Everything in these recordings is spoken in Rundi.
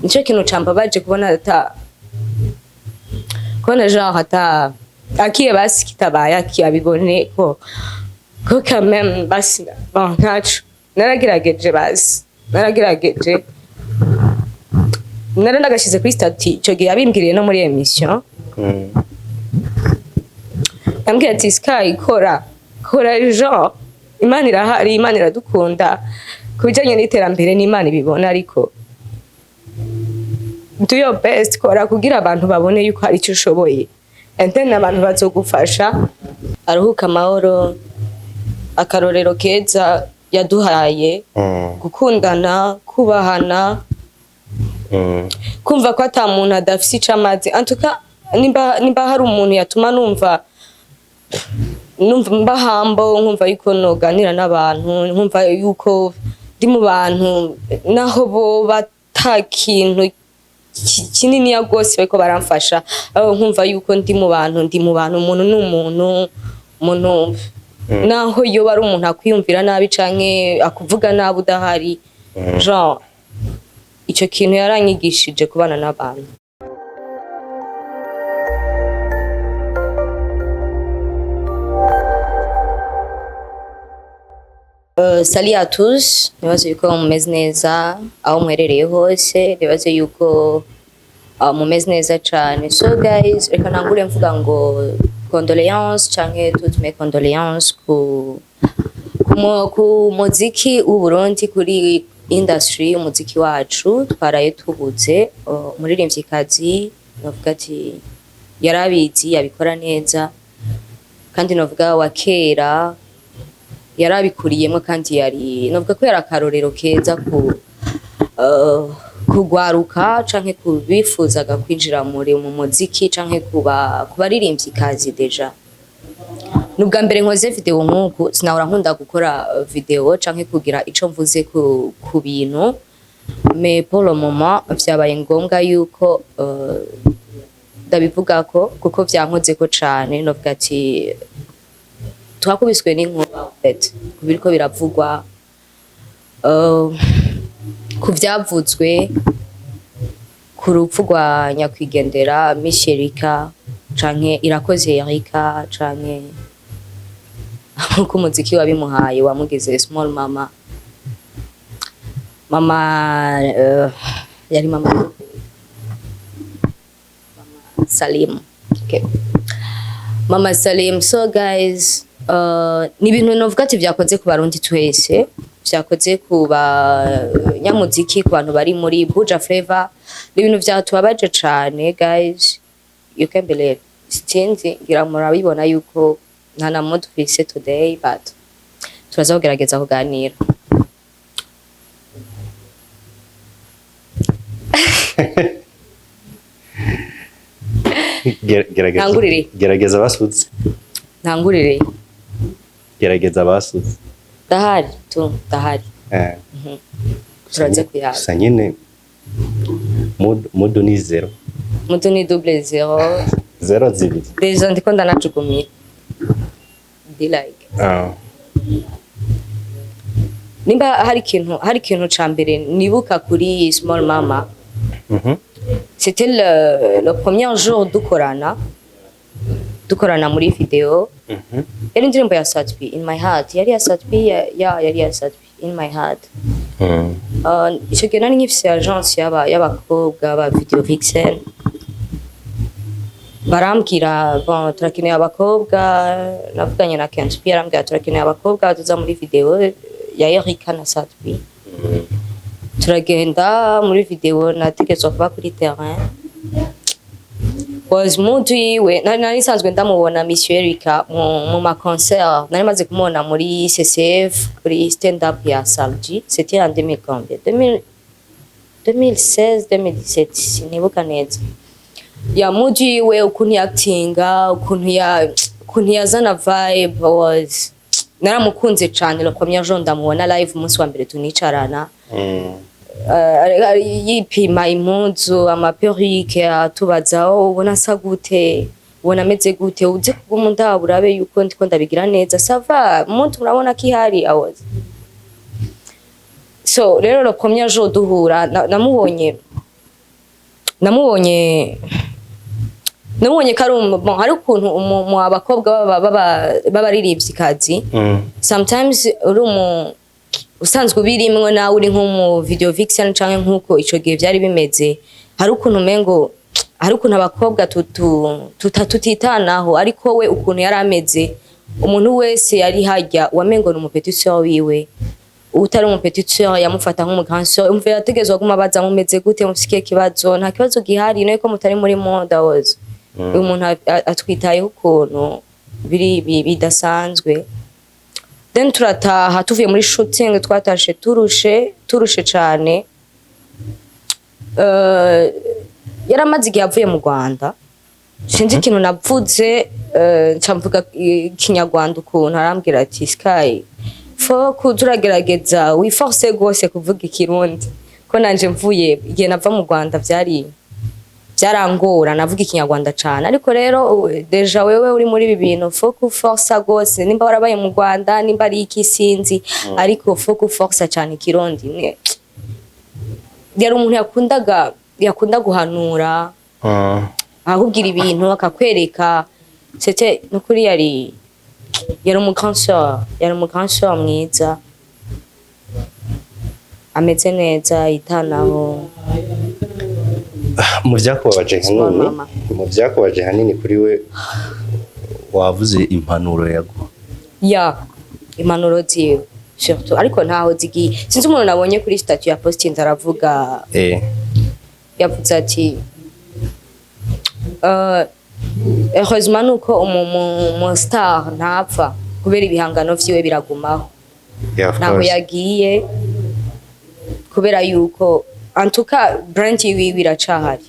nico kintu cambabaje kubona genre ata akiye basi kitabaye akiyabibone ko quand même basi ntacu naragerageje basi naragerageje nagashize kuri stati ico gihe yabimbwiriye no muri emission yambwiye ati Sky kora genre Imana irahari Imana iradukunda kubijanye n'iterambere n'Imana ibibona ariko do your best kora kugira abantu babone yuko hari icyo ushoboye and then abantu bazogufasha aruhuka amahoro akarorero keza yaduhaye gukundana kubahana kumva ko ata muntu adafise icamazi antuka nimba hari umuntu yatuma numva mbahambo nkumva yuko noganira n'abantu nkumva yuko ndi mu bantu naho bo batakintu kinini ya gose bariko baramfasha nkumva yuko ndi mu bantu umuntu n'umuntu naho yo bari umuntu akwiyumvira nabi canke akuvuga nabi udahari genre ico kintu yaranyigishije kubana n'abantu. Salut à tous, nibaze yuko mumeze neza aho mwerereye hose, nibaze yuko mumeze neza cyane. So guys, reka nangure mvuga ngo condoléances canke toutes mes condoléances ku muziki w'Uburundi, kuri industry umuziki wacu twaraye tubuze umuririmvyikazi novuga ati yarabizi yabikora neza kandi novuga wa kera yarabikuriyemo kandi yari novuga ko yarakarorero keza kugwaruka canke kubifuzaga kwinjira mu muziki canke kubaririmbyi deja. Nubwa mbere nkoze video nk'uku sinahora nkunda gukora video canke kugira ico mvuze ku bintu, mais pour le moment vyabaye ngombwa yuko ndabivuga ko kuko vyankoze ko cane novuga ati twakubiswe n'inkuba kubiriko biravugwa ku vyavuzwe ku rupfu rwa nyakwigendera Misherika canke Irakoze Erika canke uko umuziki wabimuhaye wamugize small mama yari mama Salim. Okay. Mama Salim. So guys, ni ibintu novuga ati vyakoze ku barundi twese, vyakoze ku nyamuziki, ku bantu bari muri Buja Flavor, ibintu vyatubabaje cane guys. You can believe. Sinzi ngira murabibona yuko nta na mood fise today, but turaza kugerageza kuganira. Gerageza basutse. Ntangurire. Gerageza basutse. Dahari. Turaza kuyaga. Gusa nyine mood ni 0. Mood ni double 0. 0 zibiri. Deja ndiko ndanacukumye. Be like. Nimba hari ikintu cambere nibuka kuri Small Mama. C'était le premier jour dukorana muri video. Yari indirimbo ya Satbi in my heart. Yari ya Satbi yari ya Satbi in my heart. Ico gihe nari nkifise agence y'abakobwa ba video vixen. Barambwira bon turakeneye abakobwa, navuganye na Kenshi arambwira turakeneye abakobwa tuza muri video ya Erika na Satbi. Turagenda muri video nategetswe kuba kuri terrain. Was mundi we nari sanzwe ndamubona Monsieur Erika mu ma concert, nari maze kumubona muri CCF kuri stand up ya Salji. C'était en 2016 2017 sinibuka neza. Ya mundi we ukuntu actinga, ukuntu yazana vibe was naramukunze cyane. Le premier jour ndamubona live umunsi wa mbere tunicarana. Yipima impunzu amaperike atubazaho ubona asa gute, ubona ameze gute, uze kugumunda urabe yuko ndiko ndabigira neza sava umuntu urabona ko ihari awazi. So rero le premier jour duhura namubonye namubonye kari hari ukuntu mu abakobwa b'abaririmbyi sometimes uri usanzwe ubirimwe nawe uri nko mu video vixen canke nkuko ico gihe byari bimeze hari ukuntu mengo hari ukuntu abakobwa tutitanaho ariko we ukuntu yari ameze umuntu wese yari hajya wamengo ni umupetiteur wiwe utari umupetiteur yamufata nk'umuganseur umve yategezwa guma baza mumeze gute mufike kibazo nta kibazo gihari no ko mutari muri monde awoze umuntu atwitayeho ukuntu bidasanzwe then turataha tuvuye muri shooting twatashe turushe cyane yaramaze igihe avuye mu Rwanda sinzi ikintu navuze ncamvuga ikinyarwanda ukuntu arambwira ati Sky fo kuturagerageza wiforce gose kuvuga ikirundi ko nanje mvuye igihe nava mu Rwanda byarangora navuga ikinyarwanda cyane ariko rero deja wewe uri muri ibi bintu fo kuforce gose nimba warabaye mu Rwanda nimba ari ikisinzi ariko fo kuforce cyane ikirundi ne yari umuntu yakunda guhanura ahubwira ibintu akakwereka c'était nukuri yari umuganseur mwiza ameze neza itanaho mu byakubaje hanini kuri we wavuze impanuro yaguha impanuro ziwe surtout ariko ntaho zigiye sinzi umuntu nabonye kuri statut ya posting aravuga yavuze ati heureusement nuko umu star ntapfa kubera ibihangano vyiwe biragumaho naho yagiye kubera yuko antuka brand yiwe iracahari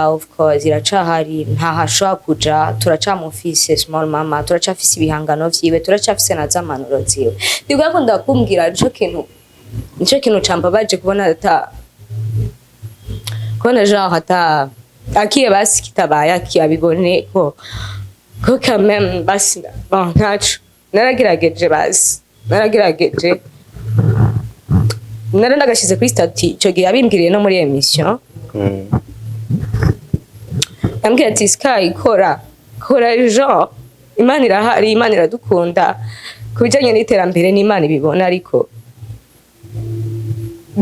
of course iracahari ntahashobora kuja turacamufise small mama turacafise ibihangano vyiwe turacafise na zamanuro ziwe ndibuka ko ndakumbwira nico kintu cambabaje kubona genre hata akiye basi kitabaye akiyabibone ko quand même basi bon ntacu naragerageje nagashize kuri statut ico gihe yabimbwiriye no muri emission yambwiye ati Sky kora genre Imana irahari Imana iradukunda kubijanye n'iterambere n'Imana ibibona ariko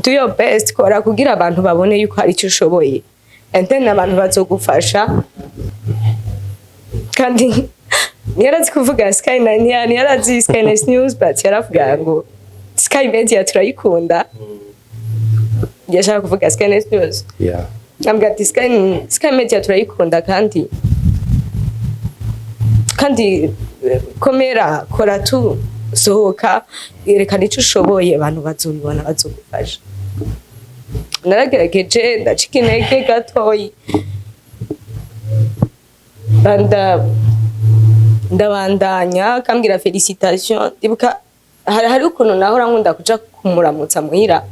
do your best kora kugira abantu babone yuko hari icyo ushoboye and then abantu bazogufasha kandi yarazi kuvuga Sky yarazi Sky News but yaravuga ngo Sky Media turayikunda yashaka kuvuga Sky News ambwa ati Sky Media turayikunda kandi komera kora tu sohoka yerekana icyo ushoboye abantu bazobibona bazogufasha naragerageje ndacika intege gatoyi ndabandanya kambwira felicitation ndibuka hari ukuntu nahora nkunda kuja kumuramutsa muhira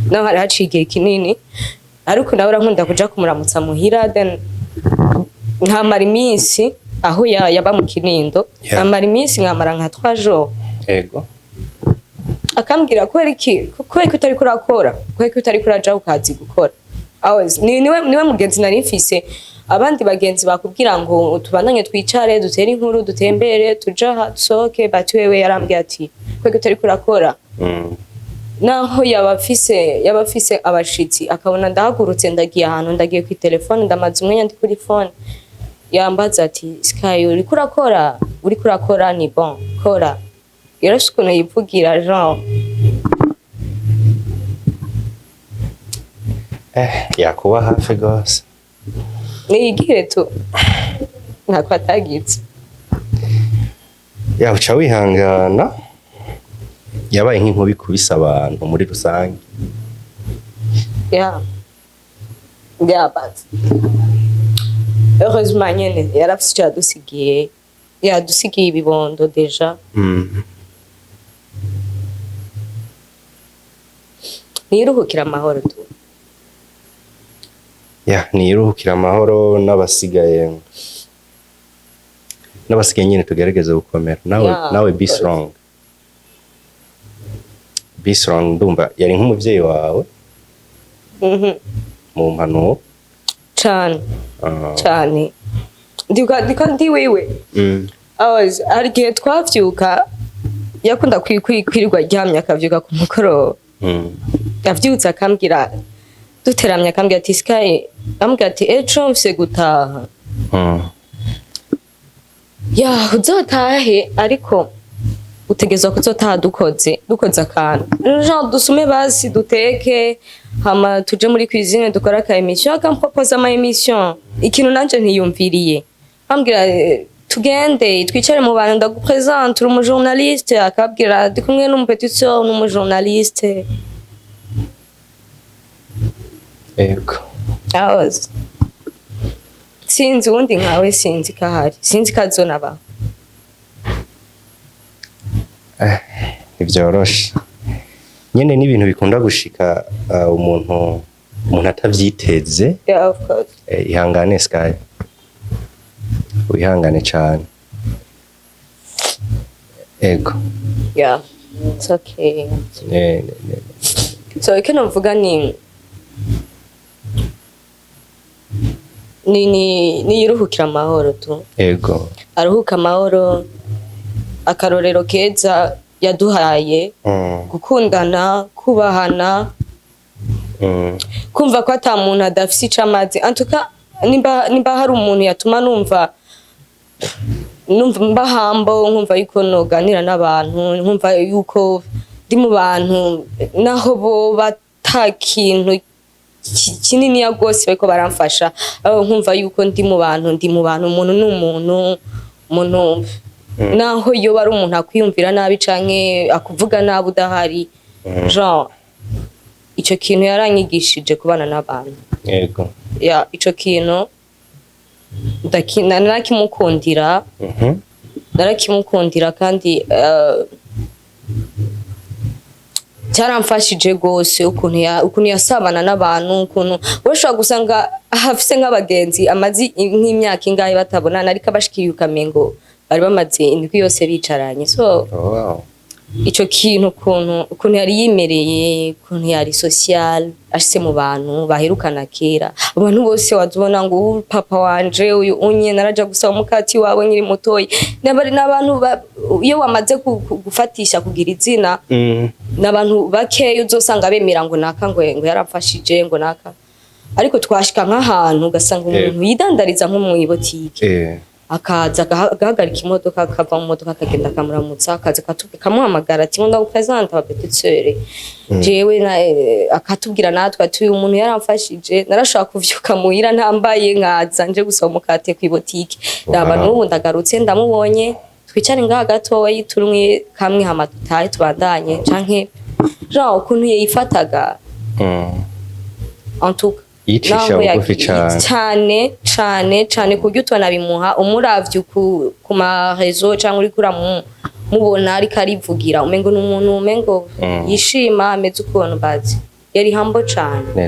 naho hari haciye igihe kinini ariko nahora nkunda kuja kumuramutsa muhira then nkamara iminsi aho yaba mu Kinindo amara iminsi nkamara nka 3 jours yego akambwira kubera utari kurakora kubera utari kuraja ukazi gukora niwe mugenzi nari mfise abandi bagenzi bakubwira ngo tubandanye twicare dutere inkuru dutembere tuja dusohoke batiwewe yarambwiye ati kubera utari kurakora naho yabafise abashitsi akabona ndahagurutse ndagiye ahantu ndagiye ku telefone ndamaze umwanya ndi kuri phone yambaza ati Sky uri kurakora ni bon kora yarashikuno yivugira genre yakuba hafi gose nigire tu ntako atagize uca wihangana yabaye nk'inkubi kubisa abantu muri rusange but heureusement nyene yarafise icyo yadusigiye ibibondo deja niruhukira amahoro tu niruhukira amahoro n'abasigaye nyine tugerageze gukomera nawe be strong be strong ndumva yari nk'umuvyeyi wawe mu mpanuro cyane ndi wewe hari igihe twavyuka yakunda kwirirwa aryamye akavyuka ku mukoro yavyutse akambwira duteramye akambwira ati Sky ambwira ati ejo mfise gutaha uzotahe ariko utegezwa kuzotaha dukoze akantu genre dusume basi duteke hama tuje muri cuisine dukora aka emission akampropose ama emission ikintu nanje ntiyumviriye ambwira tugende twicare mu bantu ndagupresente uri umujournaliste akabwira ndi kumwe n'umupetit sœur n'umujournaliste ego sinzi uwundi nkawe sinzi kahari sinzi kazona ba ivyoroshe nyene n'ibintu bikunda gushika umuntu atavyiteze of course ihangane Sky wihangane cyane ego it's okay so ikintu mvuga ni yiruhukira amahoro tu ego aruhuka amahoro akarorero keza yaduhaye gukundana kubahana kumva ko ata muntu adafise icamazi antuka nimba hari umuntu yatuma numva mbahambo nkumva yuko noganira n'abantu nkumva yuko ndi mu bantu naho bo batakintu kinini ya gose bariko baramfasha nkumva yuko ndi mu bantu umuntu n'umuntu naho yo bari umuntu akwiyumvira nabi canke akuvuga nabi udahari genre ico kintu yaranyigishije kubana n'abantu yego ico kintu narakimukundira kandi cyaramfashije gose ukuntu yasabana n'abantu ukuntu washobora gusanga hafise nk'abagenzi amazi nk'imyaka ingahe batabonana ariko abashikiriye ukamengo bari bamaze indwi yose bicaranye so ico kintu ukuntu yari yimereye ukuntu yari social ashise mu bantu baherukana kera abantu bose wazubona ngo papa wanje uyu unye naraja gusaba umukati wawe nkiri mutoyi n'abantu iyo wamaze gufatisha kugira izina n'abantu bakeya uzosanga bemera ngo naka ngo yaramfashije ngo naka ariko twashika nk'ahantu ugasanga umuntu yidandariza nko mu ibotike akaza agahagarika imodoka akava mu modoka akagenda akamuramutsa akaza kamuhamagara ati ngo presente wa petite sœur jewe akatubwira natwe ati uyu muntu yaramfashije narashaka kuvyuka muhira ntambaye nkaza nje gusaba umukate ku ibotike ndaba n'ubu ndagarutse ndamubonye twicare ngaha gatoyi turumwe kamwe hama dutahe tubandanye canke genre ukuntu yifataga en tout yicisha bugufi cyane kuryo utanabimuha umuravye ku ma réseau cyangwa uri kura mubona ariko arivugira umengo n'umuntu umengo yishima ameze ukuntu bazi yari humble cyane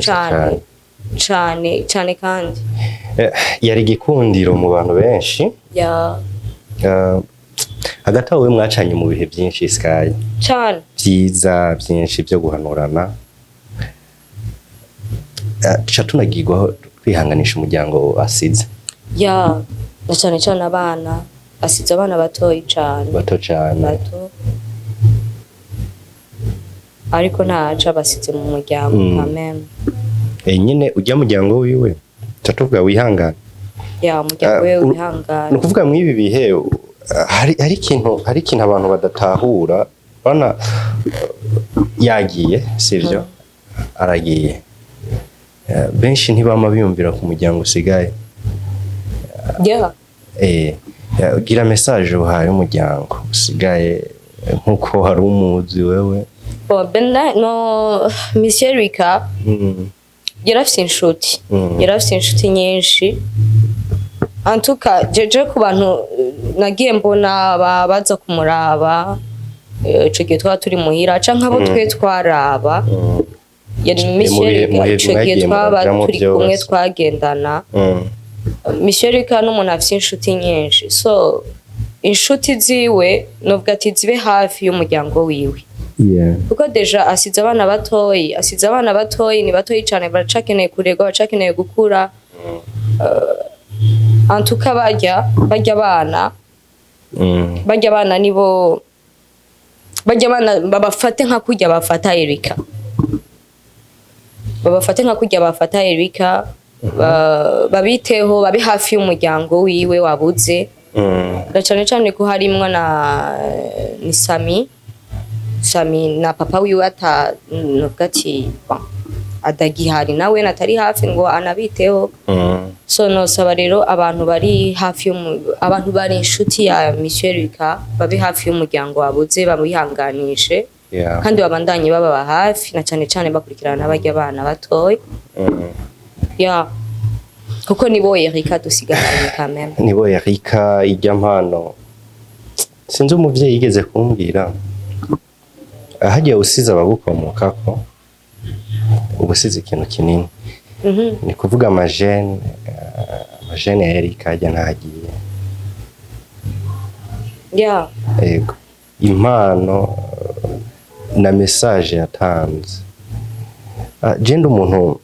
kandi yari gikundiro mu bantu benshi hagati aho mwacanye mu bihe byinshi Sky cyane byiza byinshi byo guhanurana tunagirwaho kwihanganisha umuryango asize na cyane abana asize abana batoyi cyane bato ariko ntaca basize mu muryango kameme nyine ujya muryango wiwe tuvuga wihangana umuryango we wihangana ni ukuvuga mu ibi bihe hari ikintu abantu badatahura bana yagiye sivyo aragiye benshi ntibama biyumvira ku muryango usigaye gira message uhaye umuryango usigaye nkuko hari umuzi wewe Monsieur Rika yarafise inshuti nyinshi antuka jeje ku bantu nagiye mbona baza kumuraba ico gihe twaba turi muhira canke abo twe twaraba yari Michel twaba turi kumwe twagendana Michel kandi umuntu afite inshuti nyinshi so inshuti ziwe novuga ati zibe hafi y'umuryango wiwe Yeah. kuko deja asize abana batoyi ni batoyi cyane baracakeneye kuregwa baracakeneye gukura antuka barya abana nibo barya abana babafate nka kurya bafata Erika babiteho babe hafi y'umuryango wiwe wabuze cyane cyane ko harimwo ni Sami na papa wiwe atagati adagihari nawe natari hafi ngo anabiteho so no saba rero abantu bari hafi abantu bari inshuti ya Monsieur Erika babe hafi y'umuryango wabuze bamuyihanganishe kandi babandanye baba hafi na cyane cyane bakurikirana barya abana batoyi kuko nibo Erika dusigaranye kameme nibo Erika ijya mpano sinzi umuvyeyi yigeze kumbwira hagiye usize abagukomokako ubusize ikintu kinini ni kuvuga amajene ya Erika ajya ntagiye ego impano na message yatanze genda umuntu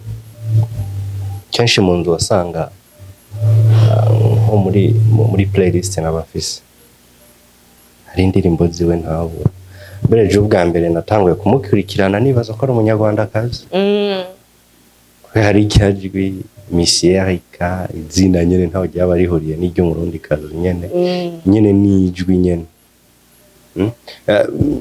kenshi mu nzu wasanga nko muri playlist n'abafise hari indirimbo ziwe ntawe bereje ubwa mbere natanguye kumukurikirana nibaza ko ari umunyarwandakazi hari icyajwi Monsieur Erika izina nyene ntaho ryaba rihuriye n'iryo murundi kazi nyene nijwi nyene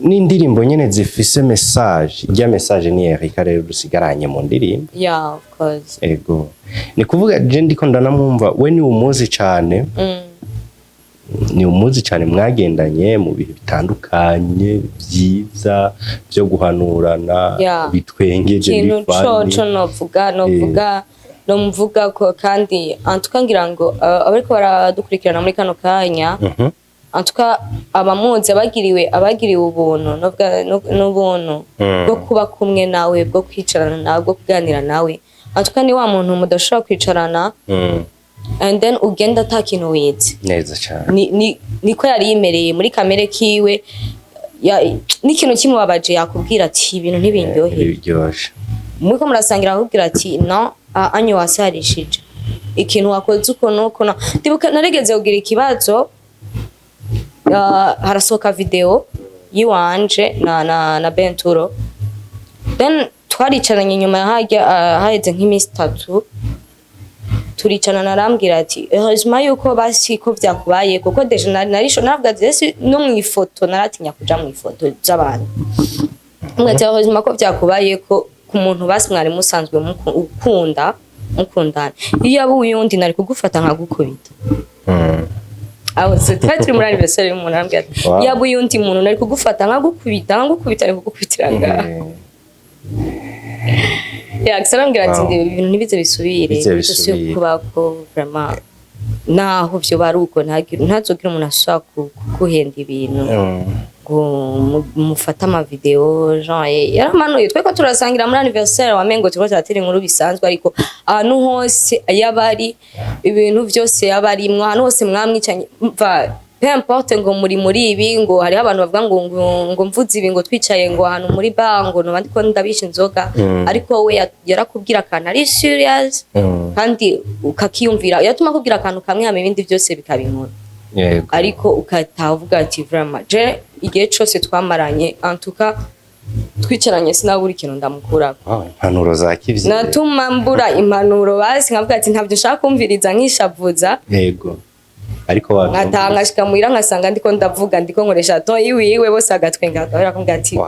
n'indirimbo nyene zifise message ijya message ni Erika rero dusigaranye mu ndirimbo of course ego ni kuvuga je ndiko ndanamwumva we ni umuzi cyane ni umuzi cyane mwagendanye mu bihe bitandukanye byiza byo guhanurana bitwengeje bifani no mvuga ko kandi antuka ngira ngo abariko baradukurikirana muri kano kanya antuka abamuzi abagiriwe ubuntu n'ubuntu bwo kuba kumwe nawe bwo kwicarana nawe bwo kuganira nawe antuka ni wa muntu mudashobora kwicarana and then ugenda atakintu wize neza cyane niko yari yimereye muri kamere kiwe n'ikintu kimubabaje yakubwira ati ibintu ntibindyoheye muri ko murasangira akubwira ati no anyo wasarishije ikintu wakoze uko nuko ndibuka naregeze kugira ikibazo harasohoka video yiwanje na Benturo then twaricaranye nyuma haheze nk'imisi 3 turicana narambwira ati hejima yuko basi ko vyakubaye kuko deje narisho naravuga ati no mwifoto naratinya kuja mwifoto z'abantu mwete hejima ko vyakubaye ko ku muntu basi mwari musanzwe mukundana iyo abo uyundi nari kugufata nkagukubita turi muri anniversaire y'umuntu arambwira ati yaba uyundi muntu nari kugufata nkagukubita ari kugukubitira ngaha Sarambwira ati ibintu nibize bisubire cyo kubako vraiment naho byo baruko ntazogira umuntu ashaka kuguhenda ibintu ngo mufata ama video genre yaramanuye tweko turasangira muri anniversaire wa mengo turiko turatera inkuru bisanzwe ariko ahantu hose yabari ibintu byose yabarimwe ahantu hose mwamwicanye peu importe ngo muri ibi ngo hari abantu bavuga ngo mvuze ibi ngo twicaye ngo ahantu muri bar ngo no bandiko ndabisha inzoga ariko we yarakubwira kana ari serious kandi ukakiyumvira yatuma kubwira akantu kamwe hame ibindi byose bikabinkora ariko ukatavuga ati vraiment je igihe cyose twamaranye antuka twicaranye sinabura ikintu ndamukura impanuro za kivye natuma mbura impanuro basi nkavuga ati ntabyo shaka kumviriza nkishavuza yego ariko ngatanga shika muira nkasanga ndiko ndavuga ndiko nkoresha to iwiwe bose agatwenga akabera ko ngati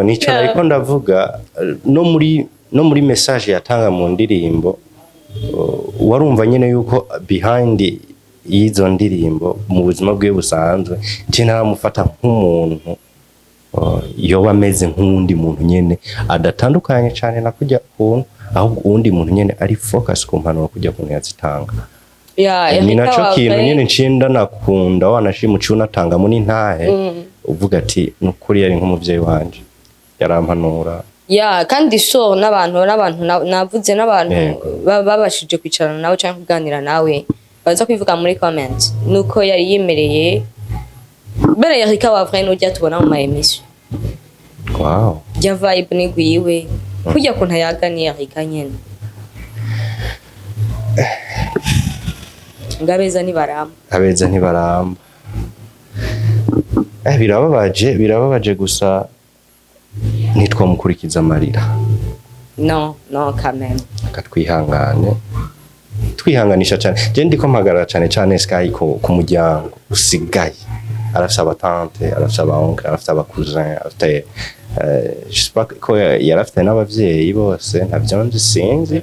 nico ariko ndavuga no muri message yatanga mu ndirimbo warumva nyene yuko behind y'izo ndirimbo mu buzima bwe busanzwe je naramufata nk'umuntu yoba ameze nk'undi muntu nyene adatandukanye cyane na kujya kuntu ahubwo undi muntu nyene ari focus ku mpanuro kujya kuntu yazitanga ni naco kintu nyene nshinda nakunda wanashima ucuna tanga muri ntahe uvuga ati nukuri yari nk'umuvyeyi wanje yarampanura kandi so n'abantu navuze n'abantu babashije kwicarana nawe cyangwa kuganira nawe baza kwivuga muri comment nuko yari yimereye bere Erika wa vrai no tubona mu ma emission wow ya vibe ni gwiwe kujya kunta yaganiye Erika nyene ngabeza ntibaramba birababaje gusa ntitwamukurikiza amarira no quand même twihanganisha cyane je ndiko mpagarara cyane Sky ku muryango usigaye arafite abatante arafite abaoncle arafite abakuzin arafite je sais pas ko yarafite n'abavyeyi bose ntabyo nzi sinzi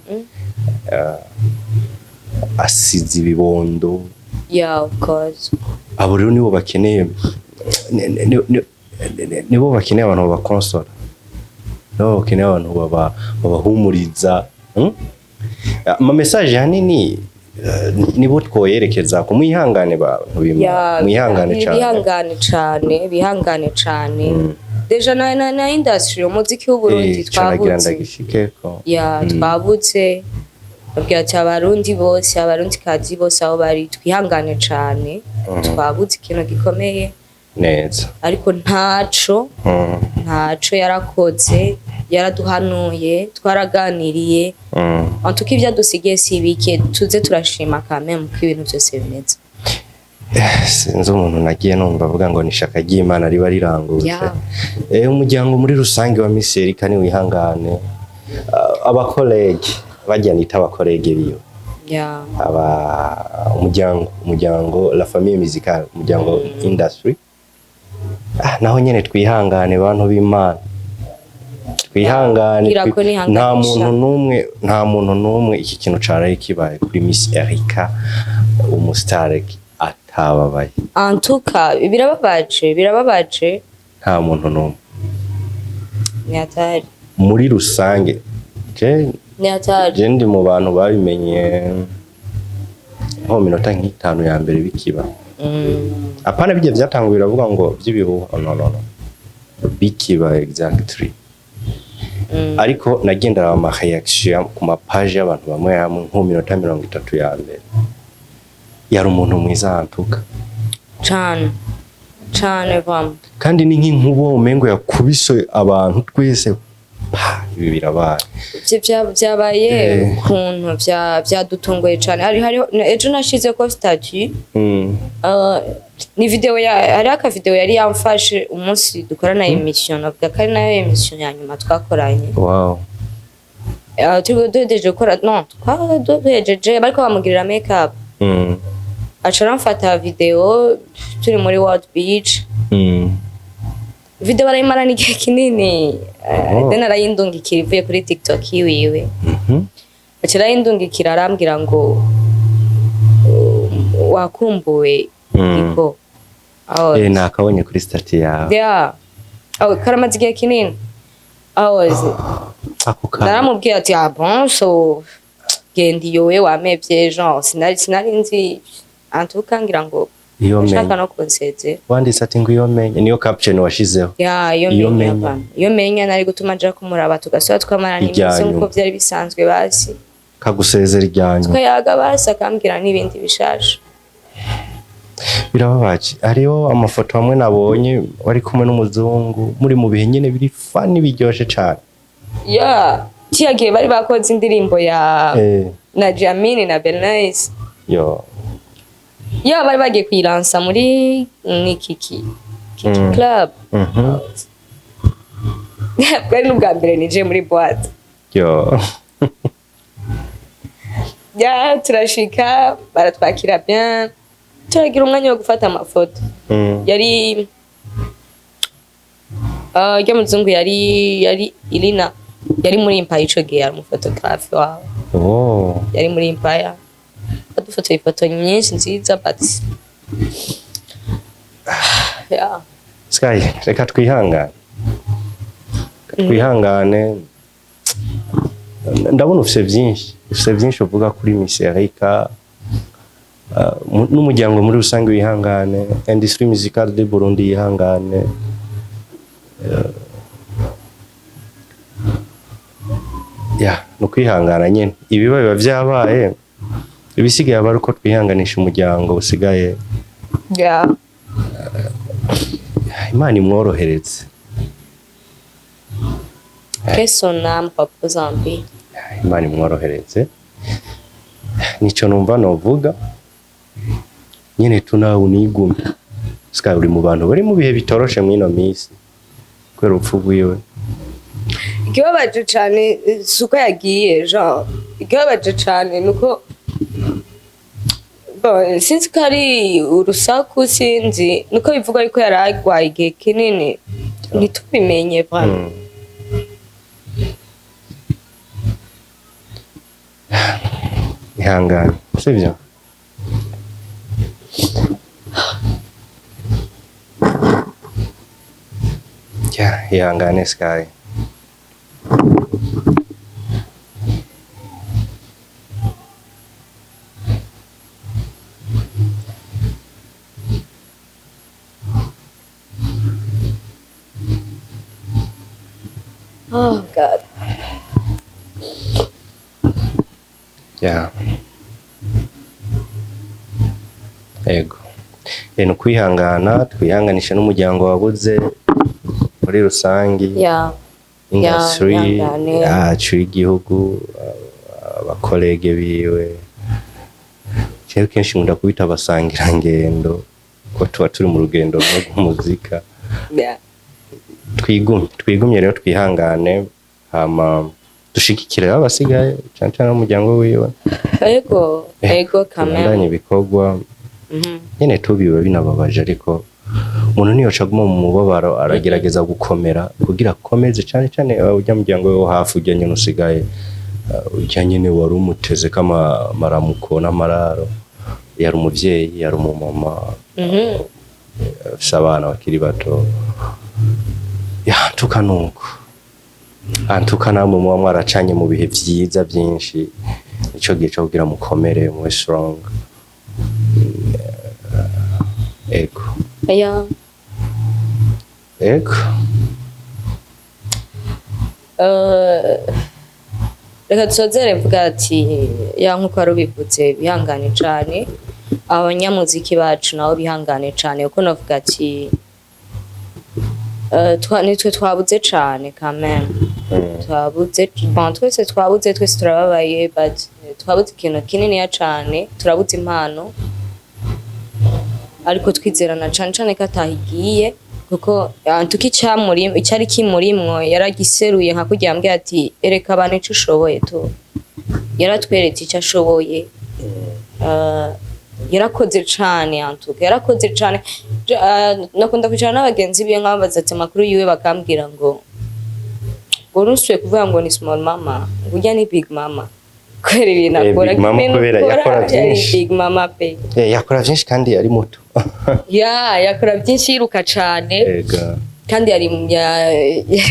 asize ibibondo yeah of course abo rero nibo bakeneye abantu babakonsora no bakeneye abantu babahumuriza ama message hanini nibo twoyerekeza ku mwihangane bantu bihangane cyane deja na industry umuziki w'Uburundi twabutse babwira ati abarundi kazi bose aho bari twihangane cyane twabutse ikintu gikomeye neza ariko ntaco yarakoze yaraduhanuye twaraganiriye antuka ibyo dusigaye si bike tuze turashima kame mu ibintu byose bimeze sinzi umuntu nagiye numva avuga ngo nishaka ry'Imana riba rirangutse umuryango muri rusange wa Miss Erika ni wihangane abakolege bajya nita abakolege biyo umuryango la famille musicale umuryango industry naho nyene twihangane bantu b'Imana twihangane nta muntu numwe iki kintu caraye kibaye kuri Miss Erika umustar atababaye antuka birababaje nta muntu numwe nyatari muri rusange je ndi mu bantu babimenye nko minota nk'itanu ya mbere bikiba apana bijye byatanguye biravuga ngo by'ibihuha no bikiba exactly ariko nagendera ama reaction ku ma page y'abantu bamwe nko minota 30 ya mbere yari umuntu mwiza antuka cyane bam kandi ni nk'inkubo umengo yakubise abantu twese ibi birabaye byabaye kuntu byadutunguye cyane hari ejo nashize ko statut ni video hari aka video yari yamfashe umunsi dukorana emission avuga ko ari nayo emission ya nyuma twakoranye wow tugejeje gukora tugejeje bariko bamugirira make up acara mfata video turi muri World Beach video barayimara ni kinini then arayindungikira ivuye kuri TikTok yiwe acara yindungikira arambwira ngo wakumbuwe iko nakabonye kuri statut yawe karamaze igihe kinini naramubwiye ati bon so genda yowe wamevye genre sinari nzi antuka ngira ngo shaka no konseze wanditse ati ngo iyo menye niyo caption washizeho iyo menye nari gutuma nja kumuraba tugasura twamarana imizo nkuko byari bisanzwe basi kagusezera ijyanyu twayaga basi akambwira n'ibindi bishasha birababaje hariho amafoto hamwe nabonye wari kumwe n'umuzungu muri mu bihe nyene biri fani biryoshe cyane tiyagiye bari bakoze indirimbo ya na Jamini na Bernice bari bagiye kuyiransa muri Kiki Club bwari n'ubwa mbere nije muri boîte turashika baratwakira bien turagira umwanya wo gufata amafoto yari muzungu yari Irina yari muri Empire ico gihe ari umufotografe wawe yari muri Empire adufotoye ifoto nyinshi nziza but Sky reka twihangane ndabona ufise byinshi uvuga kuri Miss Erika n'umuryango muri rusange wihangane industry musicale de Burundi yihangane no kwihangana nyene ibiba byabaye ibisigaye aba uko twihanganisha umuryango usigaye Imana imworohereze. Qu'est-ce son âme repose en paix. Imana imworohereze. Nico numva novuga. Nyene tunawe unigume. Sika uri mu bantu bari mu bihe bitoroshe mwino misi. Kwera upfu rwiwe. Ikibabaje cane suko yagiye genre. Ikibabaje cane nuko sinzi ko ari urusaku sinzi nuko bivuga yuko yari agwaye igihe kinini ntitubimenye vraiment. Ihangane sivyo ihangane Sky. Oh God. Yeah. Ego. Eno kwihangana twihanganisha n'umuryango wabuze muri rusangi. Yeah. Industry yacu y'igihugu abakolege biwe. Cyari kenshi nkunda kubita abasangira ngendo ko tuba turi mu rugendo rw'umuzika. Yeah. Twigumye rero twihangane hama dushigikire abasigaye cyane cyane umuryango wiwe. Ego kamera ibikorwa nyene tubiwe binababaje ariko umuntu niyo caguma mu mubabaro aragerageza gukomera kugira akomeze cyane cyane ujya muryango we hafi ujya nyene usigaye ujya nyene wari umuteze kama maramuko n'amararo yari umuvyeyi yari umumama abana bakiri bato tukanuko antukana mu mwa mwaracanye mu bihe vyiza byinshi ico gihe cyo kugira mukomere mu strong. Ego reka tusozere mvuga ati ya nkuko ari ubivutse bihangane cane abanyamuziki bacu nabo bihangane cane kuko navuga ati nitwe twabuze cane quand twabuze twese twabuze twese turababaye but twabuze ikintu kinini cane turabuze impano ariko twizerana cane cane ko atahigiye kuko icyari kimurimwo yaragiseruye nka kugira mbwe ati ereka abantu ico ushoboye tu yaratweretse icyo ashoboye yarakoze cane antuka yarakoze cane nakunda kwicara n'abagenzi biwe nkababaza ati amakuru yiwe bakambwira ngo urusuye kuvuga ngo ni small mama ngujya ni big mama kwera ibintu akora yakora byinshi big mama pe yakora byinshi kandi ari muto yakora byinshi yiruka cane kandi yari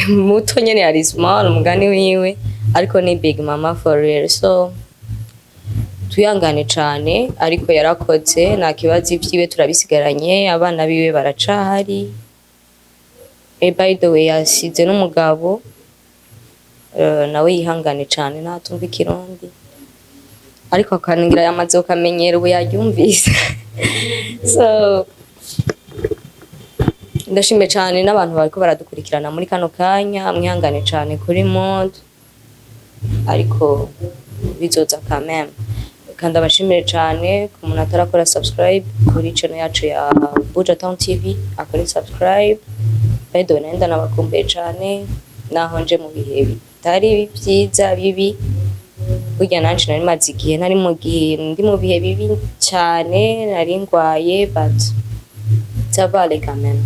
muto nyene yari small umugani wiwe ariko ni big mama for real so tuyangane cane ariko yarakoze nta kibazo ivyiwe turabisigaranye abana biwe baracahari by the way yasize n'umugabo nawe yihangane cane ntatumva ikirundi ariko akaningira yamaze ukamenyera ubu yaryumvise so ndashimye cane n'abantu bariko baradukurikirana muri kano kanya mwihangane cane kuri mode ariko bizoza quand même kandi abashimire cane ku muntu atarakora subscribe kuri channel yacu ya Buja Town TV akore subscribe bedo nenda nabakumbuye cane naho nje mu bihe bitari byiza bibi burya nanje nari maze igihe ndi mu bihe bibi cyane nari ngwaye but ça va les quand même